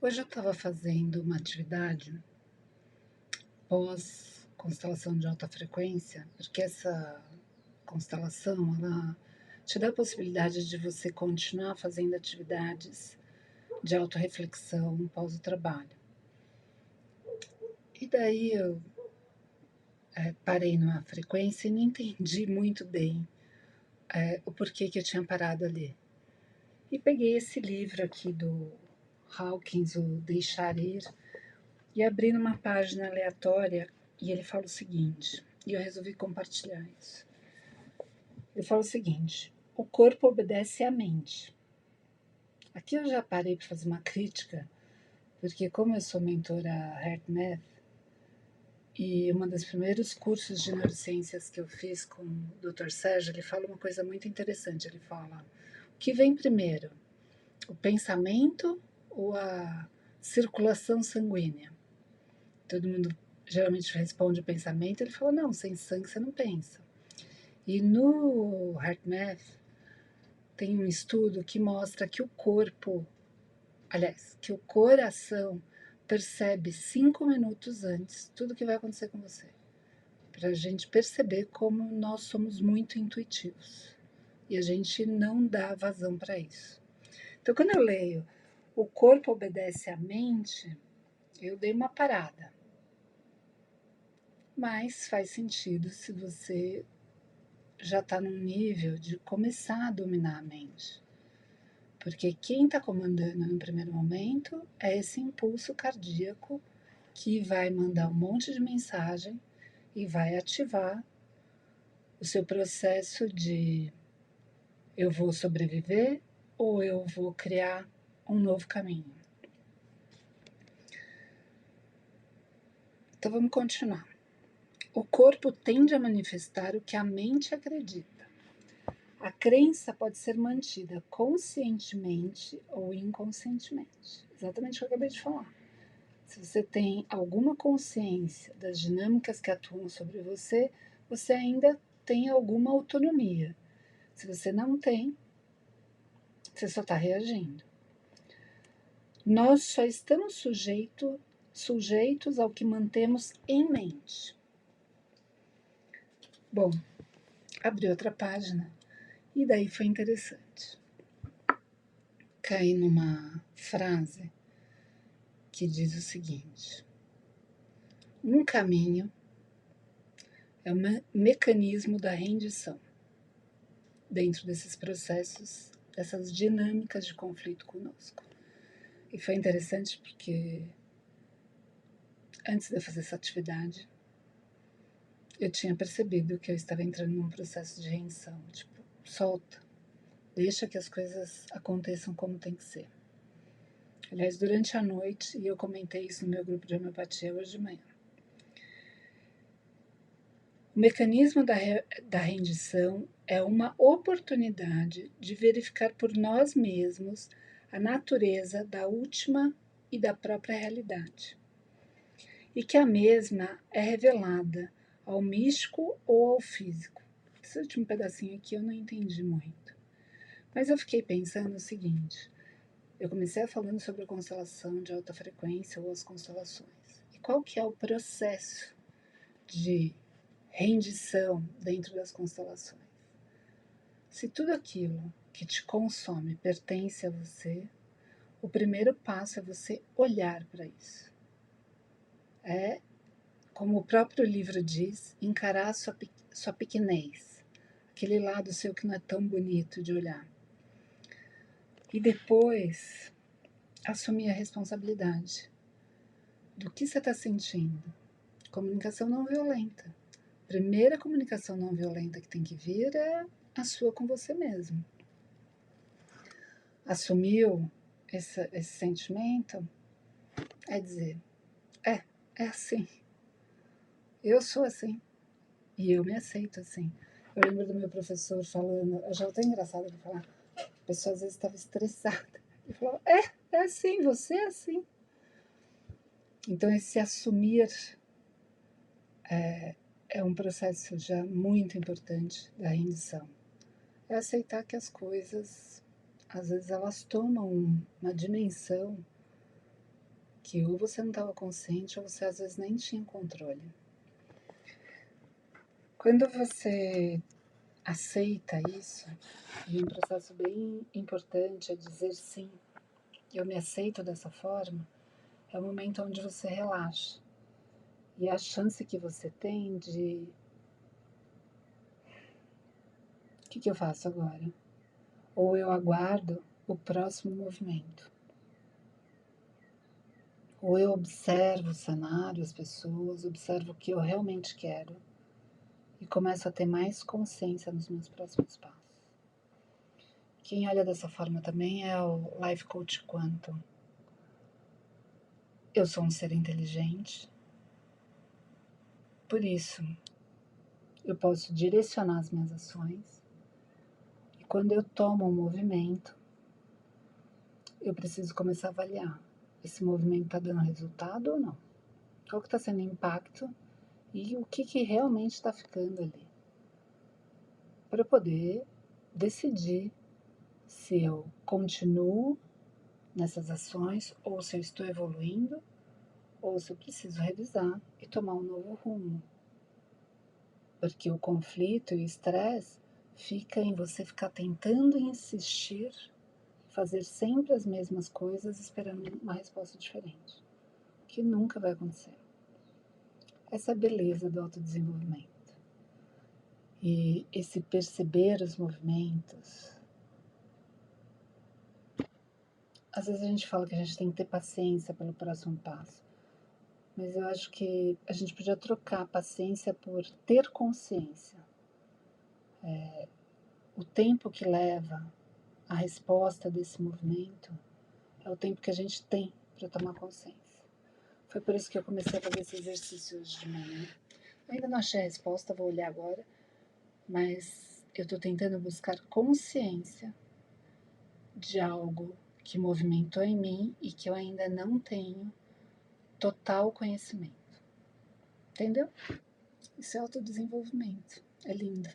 Hoje eu estava fazendo uma atividade pós constelação de alta frequência, porque essa constelação, ela te dá a possibilidade de você continuar fazendo atividades de autorreflexão pós o trabalho. E daí eu parei numa frequência e não entendi muito bem o porquê que eu tinha parado ali. E peguei esse livro aqui do Hawkins, o Deixar Ir, e abri numa página aleatória e ele fala o seguinte, e eu resolvi compartilhar isso. Ele fala o seguinte: o corpo obedece à mente. Aqui eu já parei para fazer uma crítica, porque como eu sou mentora HeartMath, e um dos primeiros cursos de neurociências que eu fiz com o Dr. Sérgio, ele fala uma coisa muito interessante. Ele fala: o que vem primeiro, o pensamento ou a circulação sanguínea? Todo mundo geralmente responde o pensamento. Ele fala: não, sem sangue você não pensa. E no HeartMath tem um estudo que mostra que o corpo, aliás, que o coração percebe 5 minutos antes tudo que vai acontecer com você, para a gente perceber como nós somos muito intuitivos e a gente não dá vazão para isso. Então, quando eu leio o corpo obedece à mente, eu dei uma parada. Mas faz sentido se você já está num nível de começar a dominar a mente. Porque quem está comandando no primeiro momento é esse impulso cardíaco que vai mandar um monte de mensagem e vai ativar o seu processo de eu vou sobreviver ou eu vou criar um novo caminho. Então vamos continuar. O corpo tende a manifestar o que a mente acredita. A crença pode ser mantida conscientemente ou inconscientemente. Exatamente o que eu acabei de falar. Se você tem alguma consciência das dinâmicas que atuam sobre você, você ainda tem alguma autonomia. Se você não tem, você só está reagindo. Nós só estamos sujeitos ao que mantemos em mente. Bom, abri outra página e daí foi interessante. Caí numa frase que diz o seguinte: um caminho é um mecanismo da rendição dentro desses processos, dessas dinâmicas de conflito conosco. E foi interessante porque antes de eu fazer essa atividade, eu tinha percebido que eu estava entrando num processo de rendição, tipo, solta, deixa que as coisas aconteçam como tem que ser. Aliás, durante a noite, e eu comentei isso no meu grupo de homeopatia hoje de manhã, o mecanismo da rendição é uma oportunidade de verificar por nós mesmos a natureza da última e da própria realidade, e que a mesma é revelada ao místico ou ao físico. Esse último pedacinho aqui eu não entendi muito, mas eu fiquei pensando o seguinte: eu comecei falando sobre a constelação de alta frequência ou as constelações, e qual que é o processo de rendição dentro das constelações? Se tudo aquilo que te consome pertence a você, o primeiro passo é você olhar para isso. É, como o próprio livro diz, encarar sua pequenez, aquele lado seu que não é tão bonito de olhar. E depois, assumir a responsabilidade do que você está sentindo. Comunicação não violenta. Primeira comunicação não violenta que tem que vir é a sua com você mesmo. Assumiu esse sentimento? É dizer, é assim. Eu sou assim. E eu me aceito assim. Eu lembro do meu professor falando, eu já até engraçado ele falar, a pessoa às vezes estava estressada. Ele falava, é assim, você é assim. Então esse assumir é um processo já muito importante da rendição. É aceitar que as coisas, às vezes, elas tomam uma dimensão que ou você não estava consciente ou você às vezes nem tinha controle. Quando você aceita isso, e um processo bem importante é dizer sim, eu me aceito dessa forma, é o momento onde você relaxa. E a chance que você tem de... O que eu faço agora? Ou eu aguardo o próximo movimento. Ou eu observo o cenário, as pessoas, observo o que eu realmente quero e começo a ter mais consciência nos meus próximos passos. Quem olha dessa forma também é o Life Coach Quantum. Eu sou um ser inteligente, por isso eu posso direcionar as minhas ações e quando eu tomo um movimento, eu preciso começar a avaliar. Esse movimento está dando resultado ou não? Qual que está sendo o impacto e o que realmente está ficando ali? Para eu poder decidir se eu continuo nessas ações ou se eu estou evoluindo ou se eu preciso revisar e tomar um novo rumo. Porque o conflito e o estresse fica em você ficar tentando insistir, fazer sempre as mesmas coisas esperando uma resposta diferente, que nunca vai acontecer. Essa é a beleza do autodesenvolvimento. E esse perceber os movimentos. Às vezes a gente fala que a gente tem que ter paciência pelo próximo passo, mas eu acho que a gente podia trocar paciência por ter consciência. O tempo que leva a resposta desse movimento é o tempo que a gente tem para tomar consciência. Foi por isso que eu comecei a fazer esse exercício hoje de manhã. Ainda não achei a resposta, vou olhar agora, mas eu estou tentando buscar consciência de algo que movimentou em mim e que eu ainda não tenho total conhecimento. Entendeu? Isso é autodesenvolvimento. É lindo.